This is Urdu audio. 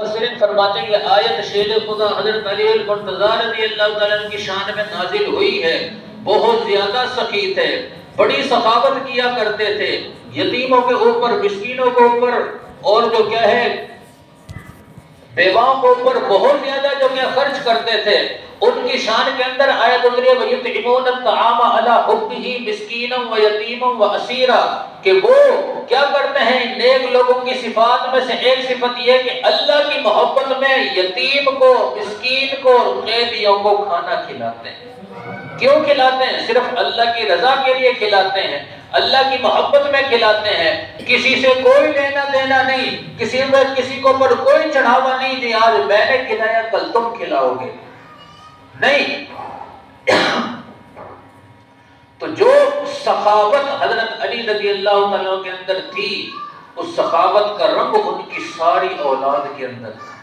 مفسرین فرماتے ہیں کہ آیت شیر خدا حضرت علی المرتضیٰ رضی اللہ تعالیٰ عنہ کی شان میں نازل ہوئی ہے، بہت زیادہ سخی تھے، بڑی سخاوت کیا کرتے تھے، یتیموں کے اوپر، مسکینوں کے اوپر، اور جو کیا ہے بیواؤں کے اوپر بہت زیادہ جو کیا خرچ کرتے تھے۔ ان کی شان کے اندر آیت اتری ہے وَيُطْعِمُونَ الطَّعَامَ عَلَىٰ حُبِّهِ مِسْكِينًا وَيَتِيمًا وَأَسِيرًا، کہ وہ کیا کرتے ہیں؟ نیک لوگوں کی صفات میں سے ایک صفت یہ کہ اللہ کی محبت میں یتیم کو، مسکین کو اور قیدیوں کو کھانا کھلاتے ہیں۔ کیوں کھلاتے ہیں؟ صرف اللہ کی رضا کے لیے کھلاتے ہیں، اللہ کی محبت میں کھلاتے ہیں، کسی سے کوئی لینا دینا نہیں، کسی کو پر کوئی چڑھاوا نہیں کہ آج میں نے کھلایا کل تم کھلاؤ گے، نہیں۔ تو جو سخاوت حضرت علی رضی اللہ تعالیٰ کے اندر تھی، اس سخاوت کا رنگ ان کی ساری اولاد کے اندر تھا۔